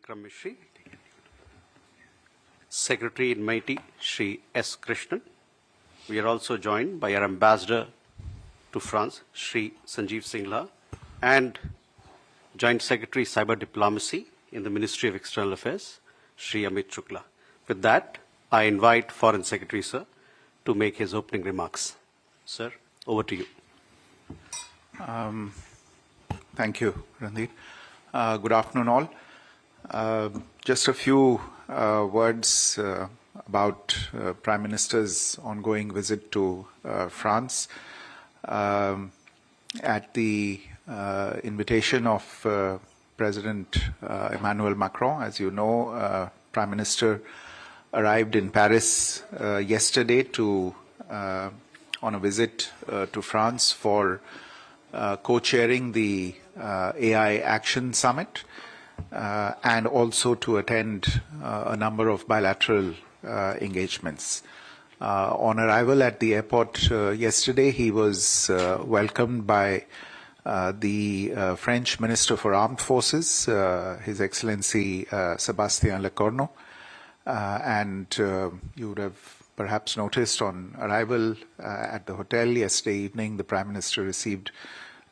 Vikram Mishri, Secretary in MeitY, Shri S. Krishnan. We are also joined by our Ambassador to France, Shri Sanjeev Singla, and Joint Secretary Cyber Diplomacy in the Ministry of External Affairs, Shri Amit Shukla. With that, I invite Foreign Secretary, sir, to make his opening remarks. Sir, over to you. Thank you, Randeep. Good afternoon, all. Just a few words about Prime Minister's ongoing visit to France. At the invitation of President Emmanuel Macron, as you know, Prime Minister arrived in Paris yesterday on a visit to France for co-chairing the AI Action Summit and also to attend a number of bilateral engagements. On arrival at the airport yesterday, he was welcomed by the French Minister for Armed Forces, His Excellency Sébastien Lecornu, and you would have perhaps noticed on arrival at the hotel yesterday evening, the Prime Minister received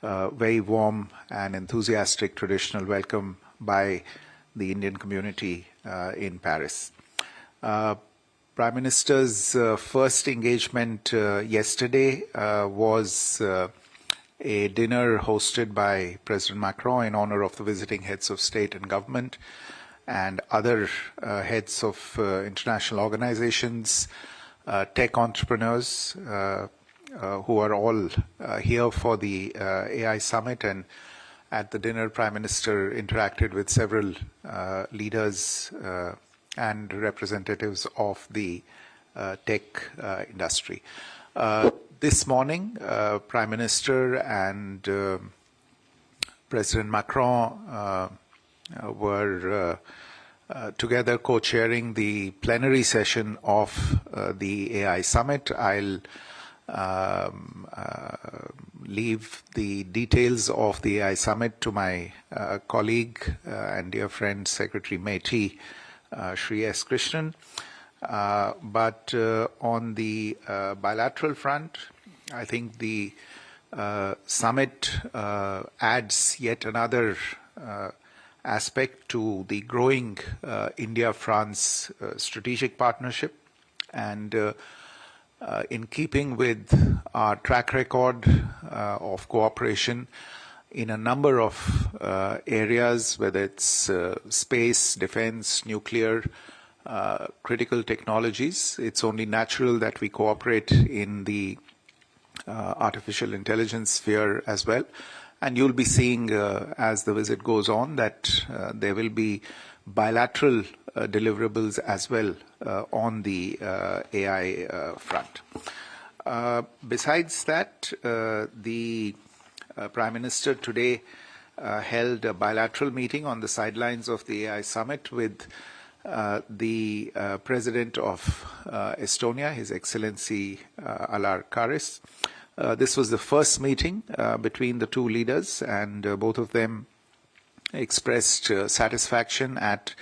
a very warm and enthusiastic traditional welcome by the Indian community in Paris. Prime Minister's first engagement yesterday was a dinner hosted by President Macron in honor of the visiting heads of state and government and other heads of international organizations, tech entrepreneurs who are all here for the AI Summit. And at the dinner, Prime Minister interacted with several leaders and representatives of the tech industry. This morning, Prime Minister and President Macron were together co-chairing the plenary session of the AI Summit. I'll leave the details of the AI Summit to my colleague and dear friend, Secretary MeitY, Shri S. Krishnan. But on the bilateral front, I think the summit adds yet another aspect to the growing India-France strategic partnership. And in keeping with our track record of cooperation in a number of areas, whether it's space, defense, nuclear, critical technologies, it's only natural that we cooperate in the artificial intelligence sphere as well. And you'll be seeing as the visit goes on that there will be bilateral deliverables as well on the AI front. Besides that, the Prime Minister today held a bilateral meeting on the sidelines of the AI Summit with the President of Estonia, His Excellency Alar Karis. This was the first meeting between the two leaders, and both of them expressed satisfaction at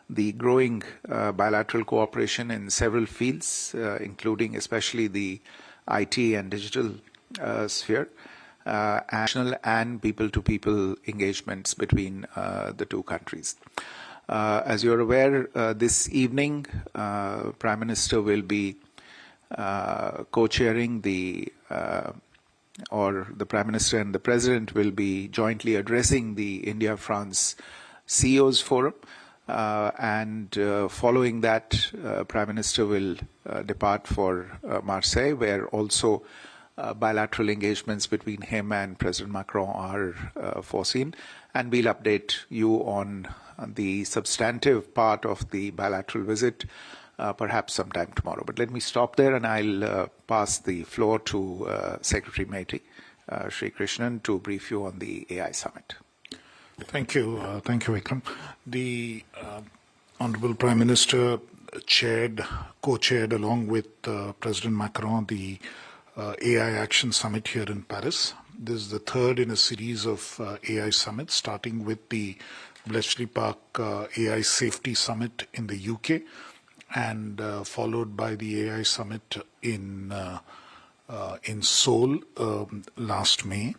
the growing bilateral cooperation in several fields, including especially the IT and digital sphere, national and people-to-people engagements between the two countries. As you're aware, this evening, Prime Minister will be co-chairing or the Prime Minister and the President will be jointly addressing the India-France CEOs Forum. And following that, Prime Minister will depart for Marseille, where also bilateral engagements between him and President Macron are foreseen. And we'll update you on the substantive part of the bilateral visit perhaps sometime tomorrow. But let me stop there, and I'll pass the floor to Secretary MeitY, Shri Krishnan, to brief you on the AI Summit. Thank you, Vikram. The Honorable Prime Minister co-chaired along with President Macron the AI Action Summit here in Paris. This is the third in a series of AI summits, starting with the Bletchley Park AI Safety Summit in the UK, and followed by the AI Summit in Seoul last May.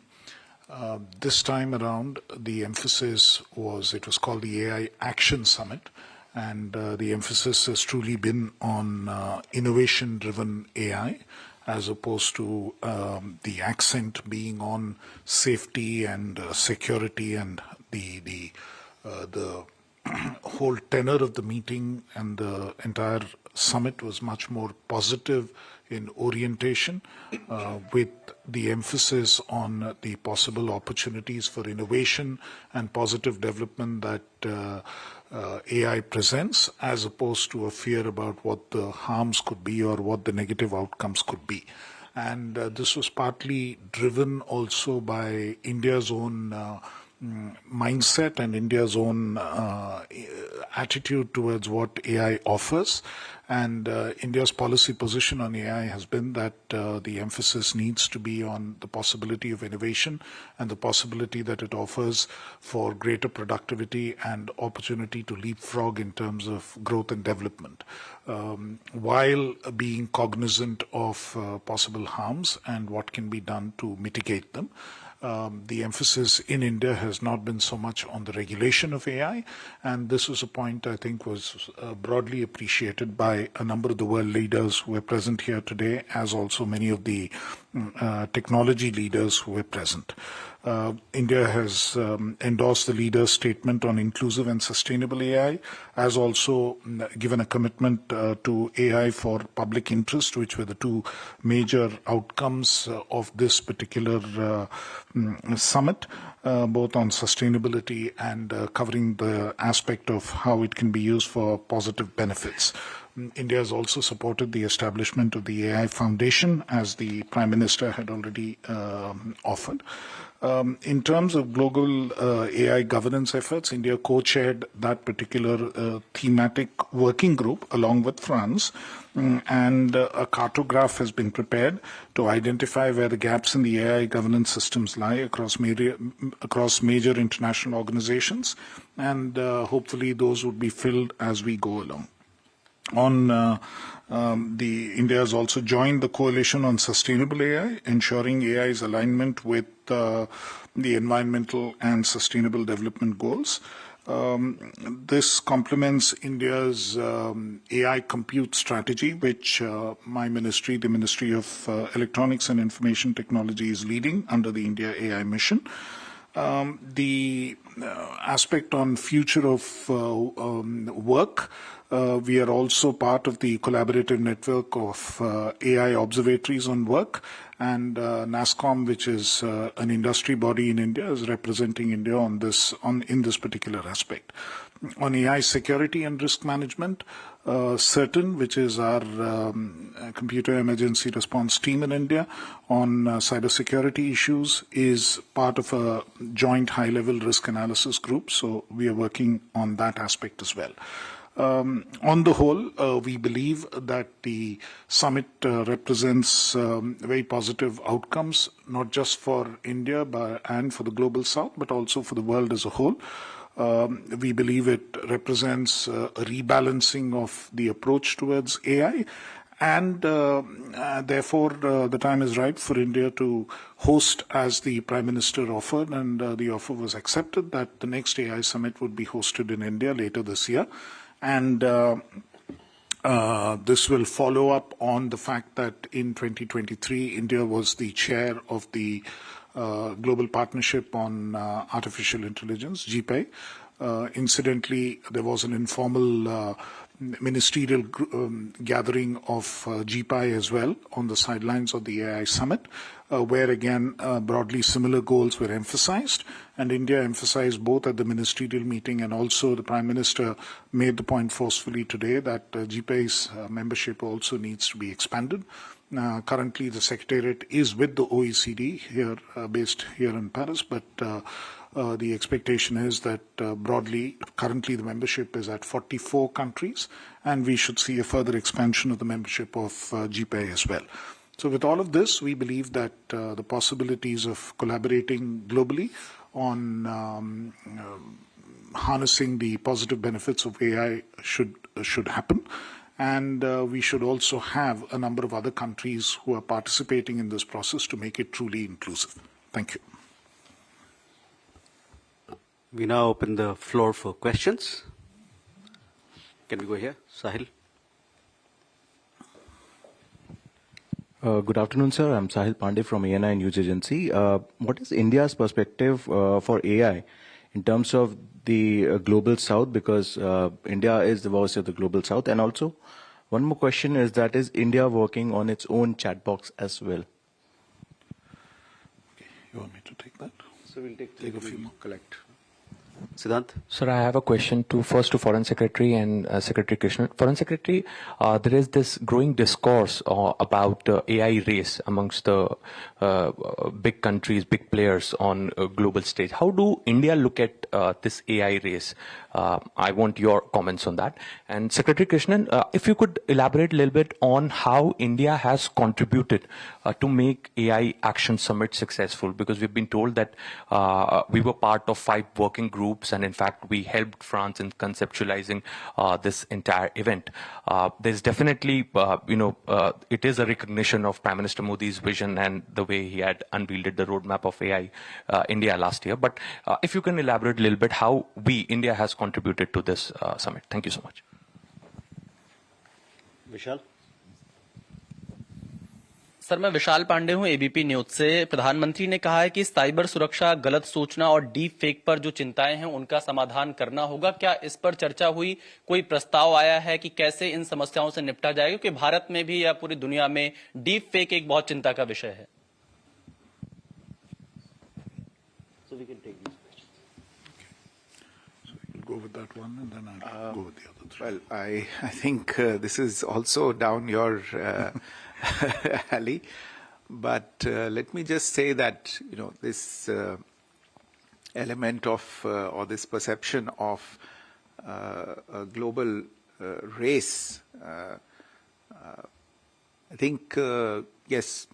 This time around, the emphasis was, it was called the AI Action Summit, and the emphasis has truly been on innovation-driven AI, as opposed to the accent being on safety and security, and the whole tenor of the meeting and the entire summit was much more positive in orientation, with the emphasis on the possible opportunities for innovation and positive development that AI presents, as opposed to a fear about what the harms could be or what the negative outcomes could be. And this was partly driven also by India's own mindset and India's own attitude towards what AI offers. And India's policy position on AI has been that the emphasis needs to be on the possibility of innovation and the possibility that it offers for greater productivity and opportunity to leapfrog in terms of growth and development, while being cognizant of possible harms and what can be done to mitigate them. The emphasis in India has not been so much on the regulation of AI, and this was a point I think was broadly appreciated by a number of the world leaders who were present here today, as also many of the technology leaders who were present. India has endorsed the leader's statement on inclusive and sustainable AI, has also given a commitment to AI for public interest, which were the two major outcomes of this particular summit, both on sustainability and covering the aspect of how it can be used for positive benefits. India has also supported the establishment of the AI Foundation, as the Prime Minister had already offered. In terms of global AI governance efforts, India co-chaired that particular thematic working group along with France, and a cartograph has been prepared to identify where the gaps in the AI governance systems lie across major international organizations, and hopefully those would be filled as we go along. India has also joined the Coalition on Sustainable AI, ensuring AI's alignment with the environmental and sustainable development goals. This complements India's AI compute strategy, which my ministry, the Ministry of Electronics and Information Technology, is leading under the India AI Mission. The aspect on future of work, we are also part of the collaborative network of AI observatories on work, and NASSCOM, which is an industry body in India, is representing India in this particular aspect. On AI security and risk management, CERTAN, which is our computer emergency response team in India on cybersecurity issues, is part of a joint high-level risk analysis group, so we are working on that aspect as well. On the whole, we believe that the summit represents very positive outcomes, not just for India and for the global south, but also for the world as a whole. We believe it represents a rebalancing of the approach towards AI, and therefore the time is right for India to host, as the Prime Minister offered, and the offer was accepted, that the next AI summit would be hosted in India later this year. And this will follow up on the fact that in 2023, India was the chair of the Global Partnership on Artificial Intelligence, GPAI. Incidentally, there was an informal ministerial gathering of GPAI as well on the sidelines of the AI Summit, where again broadly similar goals were emphasized, and India emphasized both at the ministerial meeting, and also the Prime Minister made the point forcefully today that GPAI's membership also needs to be expanded. Currently, the Secretariat is with the OECD here, based here in Paris, but the expectation is that broadly, currently the membership is at 44 countries, and we should see a further expansion of the membership of GPAI as well. So with all of this, we believe that the possibilities of collaborating globally on harnessing the positive benefits of AI should happen. And we should also have a number of other countries who are participating in this process to make it truly inclusive. Thank you. We now open the floor for questions. Can we go here? Sahil? Good afternoon, sir. I'm Sahil Pandey from ANI News Agency. What is India's perspective for AI in terms of the global south? Because India is the voice of the global south. And also, one more question is that is India working on its own chat box as well? Okay, you want me to take that? So we'll take Take a few more. Collect. Siddhant? Sir, I have a question first to Foreign Secretary and Secretary Krishnan. Foreign Secretary, there is this growing discourse about AI race amongst the big countries, big players on a global stage. How do India look at this AI race? I want your comments on that. And Secretary Krishnan, if you could elaborate a little bit on how India has contributed to make AI Action Summit successful, because we've been told that we were part of 5 working groups, and in fact we helped France in conceptualizing this entire event. There's definitely, it is a recognition of Prime Minister Modi's vision and the way he had unveiled the roadmap of AI India last year. But if you can elaborate a little bit how India has contributed to this summit. Thank you so much. Vishal? Sir, मैं विशाल पांडे हूं ABP news से। प्रधानमंत्री ने कहा है कि cyber सुरक्षा, गलत सूचना और डीप फेक पर जो चिंताएं हैं उनका समाधान करना होगा। क्या इस पर चर्चा हुई? कोई प्रस्ताव आया है कि कैसे इन समस्याओं से निपटा जाएगा? क्योंकि भारत में भी या पूरी दुनिया में डीप फेक एक बहुत चिंता का विषय है। So we can take these questions. So you'll go with that one, and then I'll go with the other 3. Well, I think this is also down your alley, but let me just say that this element of or this perception of a global race. I think yes,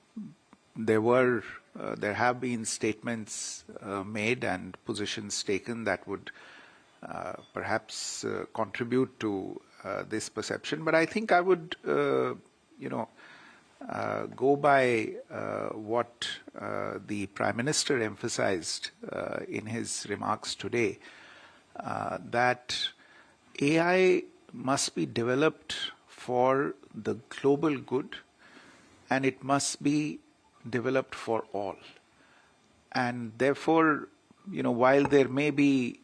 there have been statements made and positions taken that would perhaps contribute to this perception. But I think I would, go by what the Prime Minister emphasized in his remarks today, that AI must be developed for the global good, and it must be developed for all. And therefore, while there may be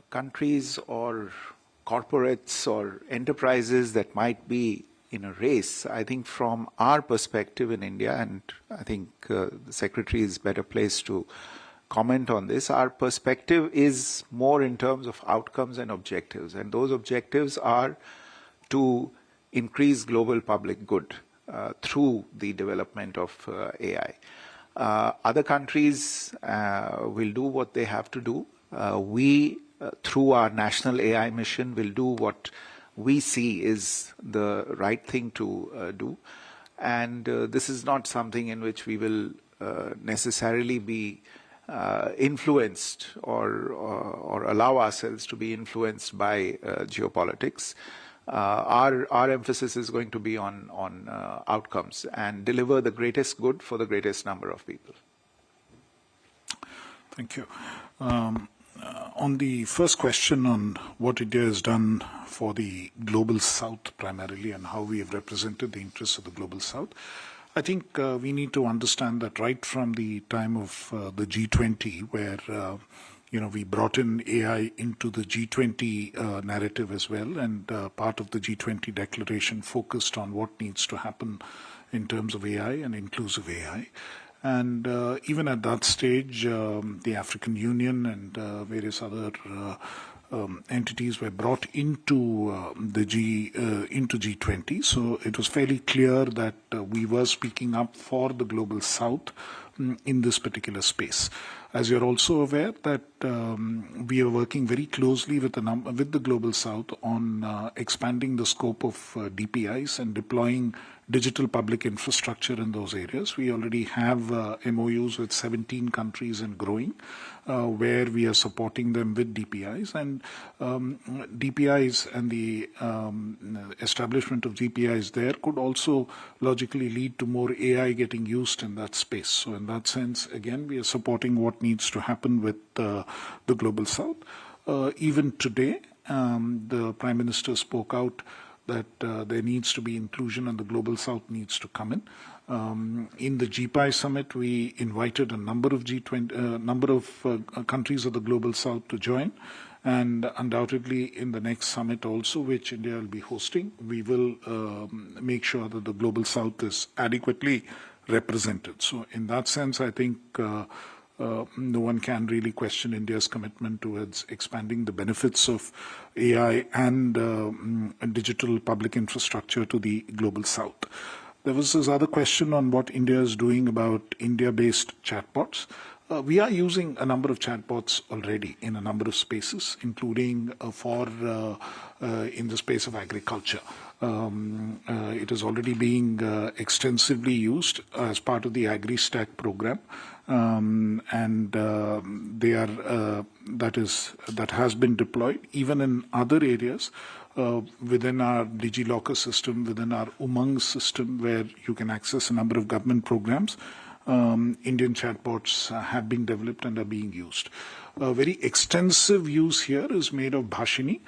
countries or corporates or enterprises that might be in a race, I think from our perspective in India, and I think the Secretary is better placed to comment on this, our perspective is more in terms of outcomes and objectives. And those objectives are to increase global public good through the development of AI. Other countries will do what they have to do. We, through our national AI mission, will do what we see is the right thing to do. And this is not something in which we will necessarily be influenced or allow ourselves to be influenced by geopolitics. Our emphasis is going to be on outcomes and deliver the greatest good for the greatest number of people. Thank you. On the first question on what India has done for the Global South primarily and how we have represented the interests of the Global South, I think we need to understand that right from the time of the G20, where we brought in AI into the G20 narrative as well, and part of the G20 declaration focused on what needs to happen in terms of AI and inclusive AI. And even at that stage, the African Union and various other entities were brought into into G20. So it was fairly clear that we were speaking up for the Global South in this particular space. As you're also aware that we are working very closely with the Global South on expanding the scope of DPIs and deploying digital public infrastructure in those areas. We already have MOUs with 17 countries and growing, where we are supporting them with DPIs. And DPIs and the establishment of DPIs there could also logically lead to more AI getting used in that space. So in that sense, again, we are supporting what needs to happen with the Global South. Even today, the Prime Minister spoke out that there needs to be inclusion and the Global South needs to come in. In the GPI summit, we invited a number of countries of the Global South to join, and undoubtedly in the next summit also, which India will be hosting, we will make sure that the Global South is adequately represented. So in that sense, I think no one can really question India's commitment towards expanding the benefits of AI and digital public infrastructure to the Global South. There was this other question on what India is doing about India-based chatbots. We are using a number of chatbots already in a number of spaces, including in the space of agriculture. It is already being extensively used as part of the AgriStack program, and that has been deployed even in other areas within our DigiLocker system, within our Umang system, where you can access a number of government programs. Indian chatbots have been developed and are being used. Very extensive use here is made of Bhashini,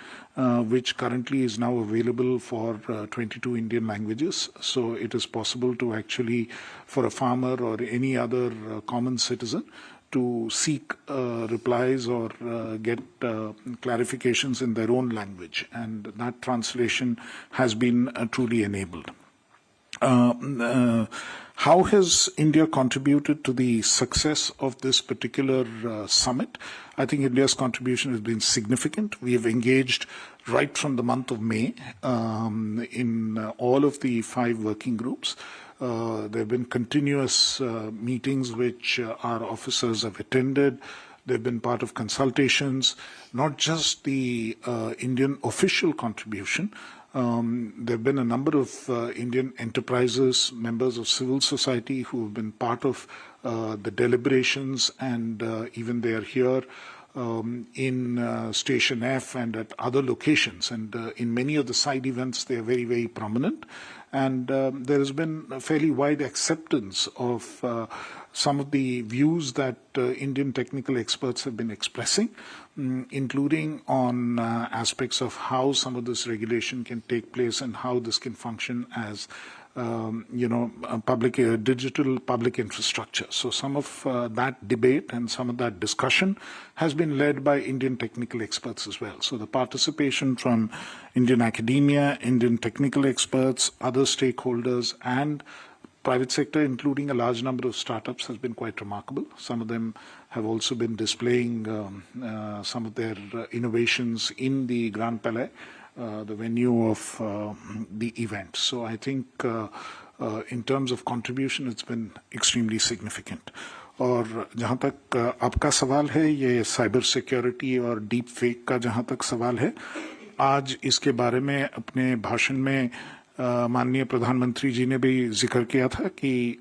which currently is now available for 22 Indian languages. So it is possible to actually, for a farmer or any other common citizen, to seek replies or get clarifications in their own language. And that translation has been truly enabled. How has India contributed to the success of this particular summit? I think India's contribution has been significant. We have engaged right from the month of May in all of the 5 working groups. There have been continuous meetings which our officers have attended. They've been part of consultations, not just the Indian official contribution. There have been a number of Indian enterprises, members of civil society who have been part of the deliberations, and even they are here in Station F and at other locations. And in many of the side events, they are very, very prominent. And there has been a fairly wide acceptance of some of the views that Indian technical experts have been expressing, including on aspects of how some of this regulation can take place and how this can function as digital public infrastructure. So some of that debate and some of that discussion has been led by Indian technical experts as well. So the participation from Indian academia, Indian technical experts, other stakeholders, and private sector, including a large number of startups, has been quite remarkable. Some of them have also been displaying some of their innovations in the Grand Palais, the venue of the event. So I think in terms of contribution, it's been extremely significant. और जहाँ तक आपका सवाल है, ये cyber security और deep fake का जहाँ तक सवाल है, आज इसके बारे में अपने भाषण में माननीय प्रधानमंत्री जी ने भी जिक्र किया था कि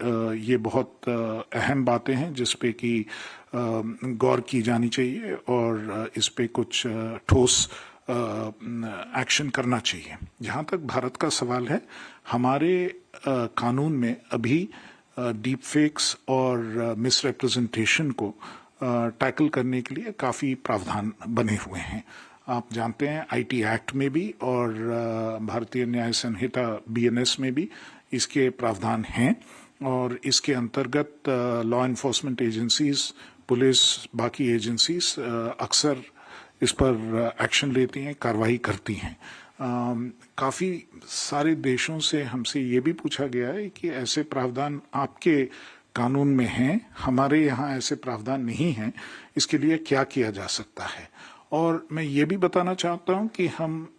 ये बहुत अहम बातें हैं जिस पे कि गौर की जानी चाहिए और इस पे कुछ ठोस एक्शन करना चाहिए. जहाँ तक भारत का सवाल है, हमारे कानून में अभी डीप फेक्स और मिसरिप्रेजेंटेशन को टैकल करने के लिए काफ़ी प्रावधान बने हुए हैं. आप जानते हैं आईटी एक्ट में भी और भारतीय न्याय संहिता बीएनएस में भी इसके प्रावधान हैं और इसके अंतर्गत लॉ एनफोर्समेंट एजेंसीज, पुलिस, बाकी एजेंसीज अक्सर इस पर एक्शन लेती हैं, कार्रवाई करती हैं. काफ़ी सारे देशों से हमसे ये भी पूछा गया है कि ऐसे प्रावधान आपके कानून में हैं, हमारे यहाँ ऐसे प्रावधान नहीं हैं, इसके लिए क्या किया जा सकता है. और मैं ये भी बताना चाहता हूँ कि हम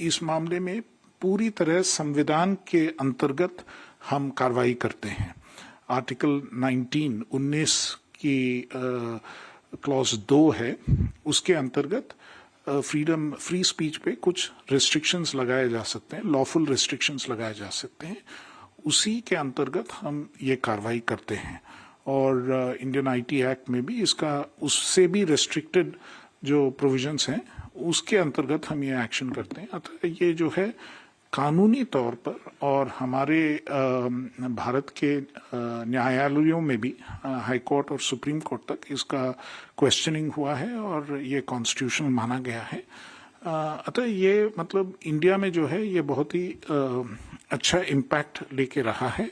इस मामले में पूरी तरह संविधान के अंतर्गत हम कार्रवाई करते हैं. आर्टिकल 19 की क्लॉज 2 है, उसके अंतर्गत फ्री स्पीच पे कुछ रिस्ट्रिक्शंस लगाए जा सकते हैं, लॉफुल रिस्ट्रिक्शंस लगाए जा सकते हैं। उसी के अंतर्गत हम ये कार्रवाई करते हैं और इंडियन आईटी एक्ट में भी इसका उससे भी रेस्ट्रिक्टेड जो प्रोविजंस हैं उसके अंतर्गत हम ये एक्शन करते हैं। अतः ये जो है कानूनी तौर पर और हमारे भारत के न्यायालयों में भी हाई कोर्ट और सुप्रीम कोर्ट तक इसका क्वेश्चनिंग हुआ है और ये कॉन्स्टिट्यूशनल माना गया है। अतः ये मतलब इंडिया में जो है ये बहुत ही अच्छा इम्पैक्ट लेके रहा है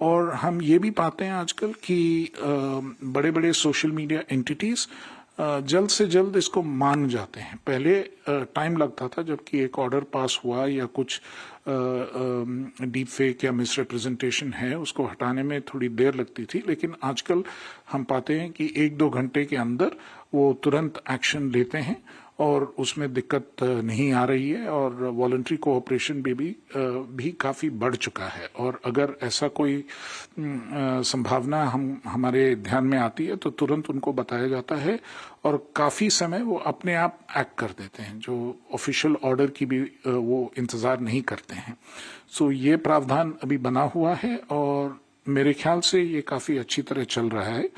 और हम ये भी पाते हैं आजकल कि बड़े बड़े सोशल मीडिया एंटिटीज जल्द से जल्द इसको मान जाते हैं। पहले टाइम लगता था, जबकि एक ऑर्डर पास हुआ या कुछ डीप फेक या मिसरिप्रेजेंटेशन है उसको हटाने में थोड़ी देर लगती थी, लेकिन आजकल हम पाते हैं कि 1-2 घंटे के अंदर वो तुरंत एक्शन लेते हैं और उसमें दिक्कत नहीं आ रही है और वॉलंटरी कोऑपरेशन भी काफी बढ़ चुका है। और अगर ऐसा कोई संभावना हमारे ध्यान में आती है तो तुरंत उनको बताया जाता है और काफी समय वो अपने आप एक्ट कर देते हैं, जो ऑफिशियल ऑर्डर की भी वो इंतजार नहीं करते हैं। सो ये प्रावधान अभी बना हुआ है और मेरे ख्याल से ये काफी अच्छी तरह चल रहा है।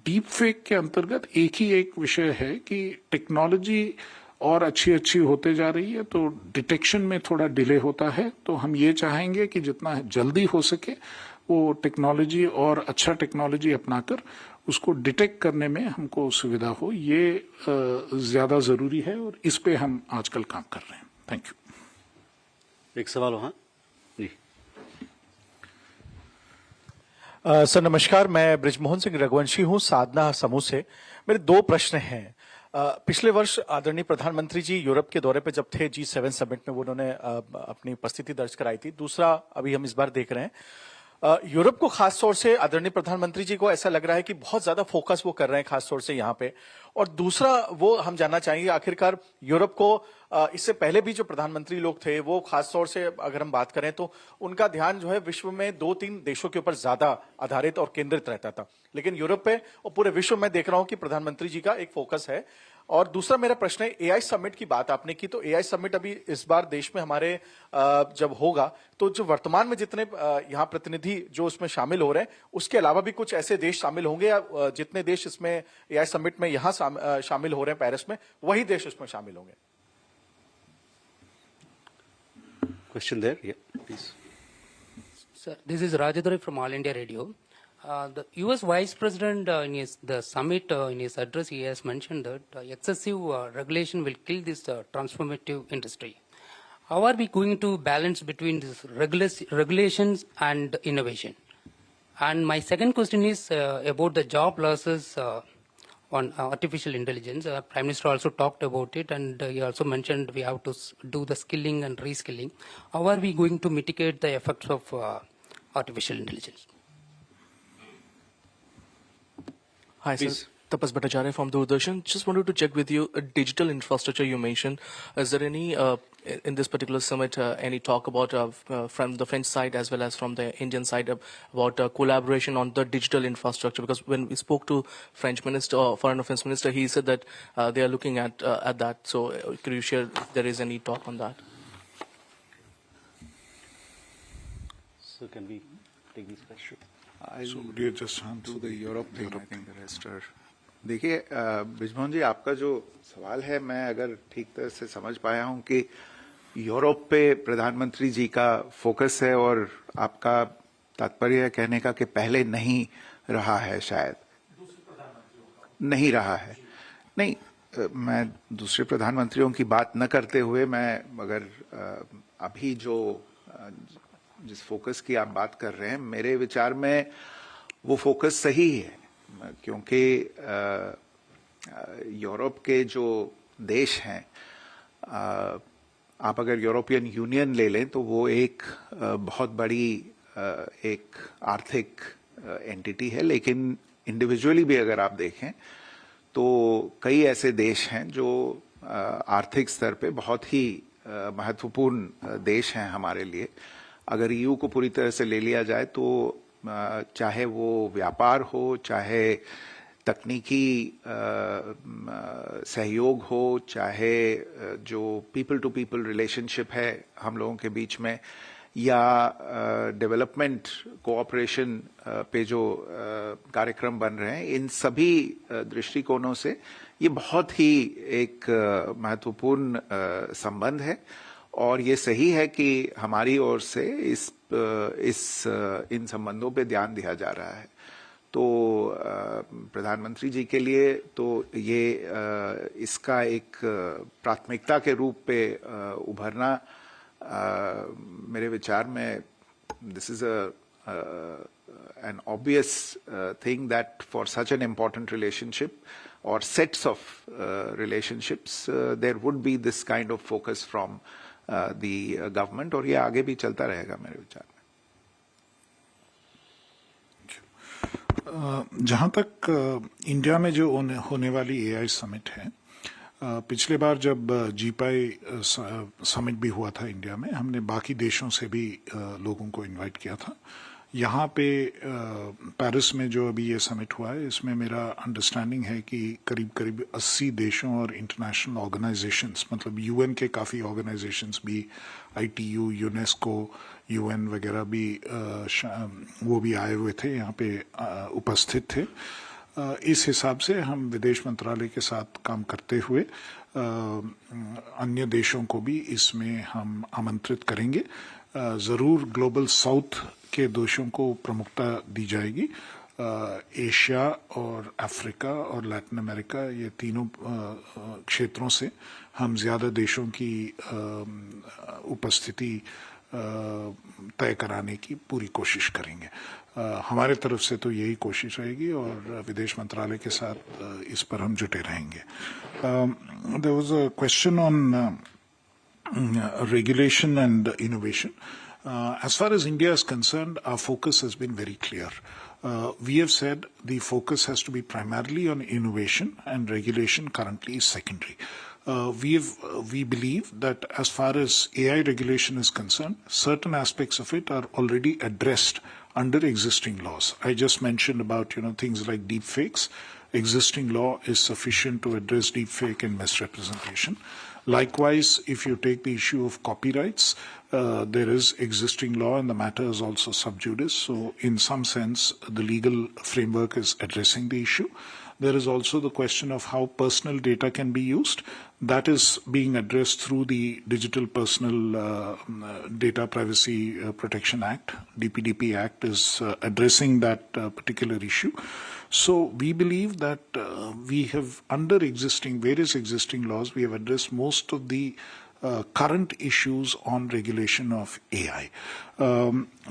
डीप फेक के अंतर्गत एक विषय है कि टेक्नोलॉजी और अच्छी होते जा रही है तो डिटेक्शन में थोड़ा डिले होता है, तो हम ये चाहेंगे कि जितना जल्दी हो सके वो टेक्नोलॉजी और अच्छा टेक्नोलॉजी अपनाकर उसको डिटेक्ट करने में हमको सुविधा हो, ये ज्यादा जरूरी है और इस पे हम आजकल काम कर रहे हैं। Thank you. एक सवाल वहां जी। सर नमस्कार, मैं ब्रिजमोहन सिंह रघुवंशी हूं साधना समूह से। मेरे 2 प्रश्न हैं। पिछले वर्ष आदरणीय प्रधानमंत्री जी यूरोप के दौरे पे जब थे G7 समिट में, वो उन्होंने अपनी उपस्थिति दर्ज कराई थी। दूसरा, अभी हम इस बार देख रहे हैं यूरोप को खास तौर से आदरणीय प्रधानमंत्री जी को ऐसा लग रहा है कि बहुत ज्यादा फोकस वो कर रहे हैं खास तौर से यहाँ पे। और दूसरा, वो हम जानना चाहेंगे आखिरकार यूरोप को इससे पहले भी जो प्रधानमंत्री लोग थे वो खास तौर से अगर हम बात करें तो उनका ध्यान जो है विश्व में 2-3 देशों के ऊपर ज्यादा आधारित और केंद्रित रहता था, लेकिन यूरोप पे और पूरे विश्व में देख रहा हूं कि प्रधानमंत्री जी का एक फोकस है। और दूसरा मेरा प्रश्न है, एआई समिट की बात आपने की, तो एआई समिट अभी इस बार देश में हमारे जब होगा तो जो वर्तमान में जितने यहाँ प्रतिनिधि जो उसमें शामिल हो रहे हैं उसके अलावा भी कुछ ऐसे देश शामिल होंगे या जितने देश इसमें एआई समिट में यहाँ शामिल हो रहे हैं पेरिस में, वही देश उसमें शामिल होंगे? Question there, yeah, please. Sir, this is Rajadhuri from All India Radio. The U.S. Vice President in the summit, in his address, he has mentioned that excessive regulation will kill this transformative industry. How are we going to balance between these regulations and innovation? And my second question is about the job losses on artificial intelligence. Prime Minister also talked about it, and he also mentioned we have to do the skilling and reskilling. How are we going to mitigate the effects of artificial intelligence? Hi, Please. sir. Tapas Bhattacharya from Doordarshan. Just wanted to check with you, digital infrastructure you mentioned. Is there any, in this particular summit, any talk about from the French side as well as from the Indian side about collaboration on the digital infrastructure? Because when we spoke to French minister or foreign affairs minister, he said that they are looking at that. So could you share if there is any talk on that? So can we take these questions? So would you just answer the Europe thing? I think the rest are. देखिए ब्रिजमोहन जी, आपका जो सवाल है मैं अगर ठीक तरह से समझ पाया हूं कि यूरोप पे प्रधानमंत्री जी का फोकस है और आपका तात्पर्य कहने का कि पहले नहीं रहा है, शायद नहीं रहा है। नहीं, मैं दूसरे प्रधानमंत्रियों की बात न करते हुए मैं अगर अभी जो जिस फोकस की आप बात कर रहे हैं, मेरे विचार में वो फोकस सही है, क्योंकि यूरोप के जो देश हैं, आप अगर यूरोपियन यूनियन ले लें तो वो एक बहुत बड़ी एक आर्थिक एंटिटी है, लेकिन इंडिविजुअली भी अगर आप देखें तो कई ऐसे देश हैं जो आर्थिक स्तर पे बहुत ही महत्वपूर्ण देश हैं हमारे लिए। अगर ईयू को पूरी तरह से ले लिया जाए तो चाहे वो व्यापार हो, चाहे तकनीकी सहयोग हो, चाहे जो पीपल टू पीपल रिलेशनशिप है हम लोगों के बीच में, या डेवलपमेंट कोऑपरेशन पे जो कार्यक्रम बन रहे हैं, इन सभी दृष्टिकोणों से ये बहुत ही एक महत्वपूर्ण संबंध है। और ये सही है कि हमारी ओर से इन संबंधों पे ध्यान दिया जा रहा है। तो प्रधानमंत्री जी के लिए तो ये इसका एक प्राथमिकता के रूप पे उभरना मेरे विचार में this is an obvious thing that for such an important relationship or sets of relationships there would be this kind of focus from the government, और ये आगे भी चलता रहेगा मेरे विचार में। जहां तक इंडिया में जो होने वाली एआई समिट है, पिछले बार जब जीपाई समिट भी हुआ था इंडिया में, हमने बाकी देशों से भी लोगों को इनवाइट किया था। यहाँ पे पेरिस में जो अभी ये समिट हुआ है, इसमें मेरा अंडरस्टैंडिंग है कि करीब करीब 80 देशों और इंटरनेशनल ऑर्गेनाइजेशंस, मतलब यूएन के काफ़ी ऑर्गेनाइजेशंस भी, आईटीयू, यूनेस्को, यूएन वगैरह भी वो भी आए हुए थे, यहाँ पे उपस्थित थे। इस हिसाब से हम विदेश मंत्रालय के साथ काम करते हुए अन्य देशों को भी इसमें हम आमंत्रित करेंगे। ज़रूर ग्लोबल साउथ के देशों को प्रमुखता दी जाएगी। एशिया और अफ्रीका और लैटिन अमेरिका, ये तीनों क्षेत्रों से हम ज़्यादा देशों की उपस्थिति तय कराने की पूरी कोशिश करेंगे। हमारे तरफ से तो यही कोशिश रहेगी और विदेश मंत्रालय के साथ इस पर हम जुटे रहेंगे। There was a question on regulation and innovation. As far as India is concerned, our focus has been very clear. We have said the focus has to be primarily on innovation, and regulation currently is secondary. We believe that as far as AI regulation is concerned, certain aspects of it are already addressed under existing laws. I just mentioned about things like deepfakes. Existing law is sufficient to address deepfake and misrepresentation. Likewise, if you take the issue of copyrights, there is existing law and the matter is also sub judice. So in some sense, the legal framework is addressing the issue. There is also the question of how personal data can be used. That is being addressed through the Digital Personal Data Privacy Protection Act. DPDP Act is addressing that particular issue. So we believe that we have, under various existing laws, we have addressed most of the current issues on regulation of AI.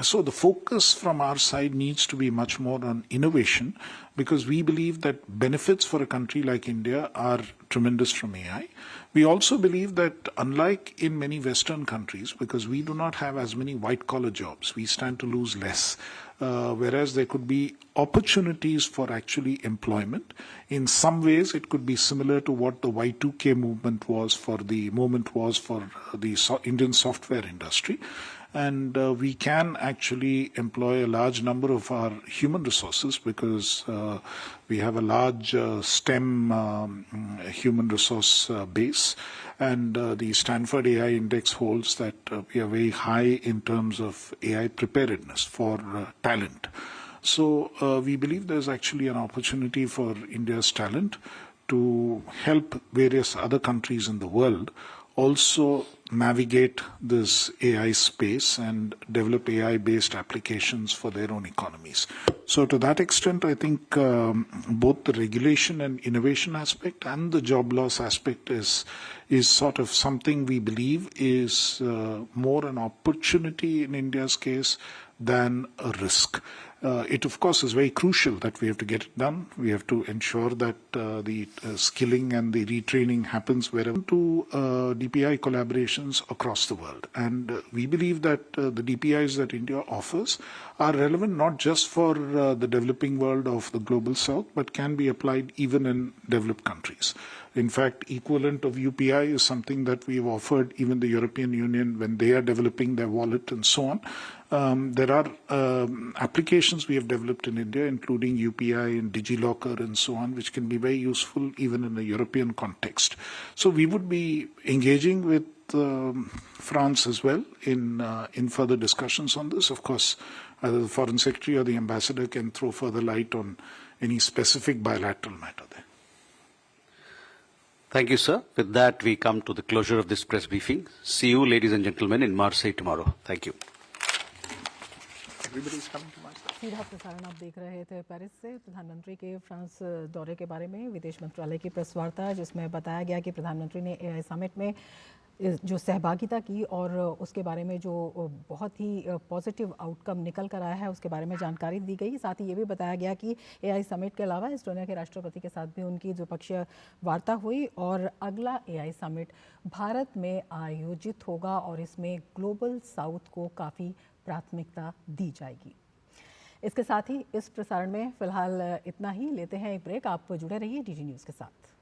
So the focus from our side needs to be much more on innovation, because we believe that benefits for a country like India are tremendous from AI. We also believe that unlike in many Western countries, because we do not have as many white-collar jobs, we stand to lose less. Whereas there could be opportunities for actually employment. In some ways, it could be similar to what the Y2K movement was for the Indian software industry. And we can actually employ a large number of our human resources, because we have a large STEM human resource base. And the Stanford AI Index holds that we are very high in terms of AI preparedness for talent. So we believe there's actually an opportunity for India's talent to help various other countries in the world also navigate this AI space and develop AI-based applications for their own economies. So to that extent, I think both the regulation and innovation aspect and the job loss aspect is sort of something we believe is more an opportunity in India's case than a risk. It, of course, is very crucial that we have to get it done. We have to ensure that the skilling and the retraining happens wherever to DPI collaborations across the world. And we believe that the DPIs that India offers are relevant not just for the developing world of the global south, but can be applied even in developed countries. In fact, equivalent of UPI is something that we've offered even the European Union when they are developing their wallet and so on. There are applications applications we have developed in India, including UPI and DigiLocker and so on, which can be very useful even in a European context. So we would be engaging with France as well in further discussions on this. Of course, either the Foreign Secretary or the Ambassador can throw further light on any specific bilateral matter there. Thank you, sir. With that, we come to the closure of this press briefing. See you, ladies and gentlemen, in Marseille tomorrow. Thank you. Everybody's coming to Marseille. सीधा प्रसारण आप देख रहे थे Paris से प्रधानमंत्री के France दौरे के बारे में विदेश मंत्रालय की प्रेस वार्ता जिसमें बताया गया कि प्रधानमंत्री ने एआई समिट में जो सहभागिता की और उसके बारे में जो बहुत ही पॉजिटिव आउटकम निकल कर आया है उसके बारे में जानकारी दी गई। साथ ही ये भी बताया गया कि एआई समिट के अलावा एस्टोनिया के राष्ट्रपति के साथ भी उनकी द्विपक्षीय वार्ता हुई और अगला एआई समिट भारत में आयोजित होगा और इसमें ग्लोबल साउथ को काफ़ी प्राथमिकता दी जाएगी। इसके साथ ही इस प्रसारण में फिलहाल इतना ही। लेते हैं एक ब्रेक। आप जुड़े रहिए डीडी न्यूज़ के साथ।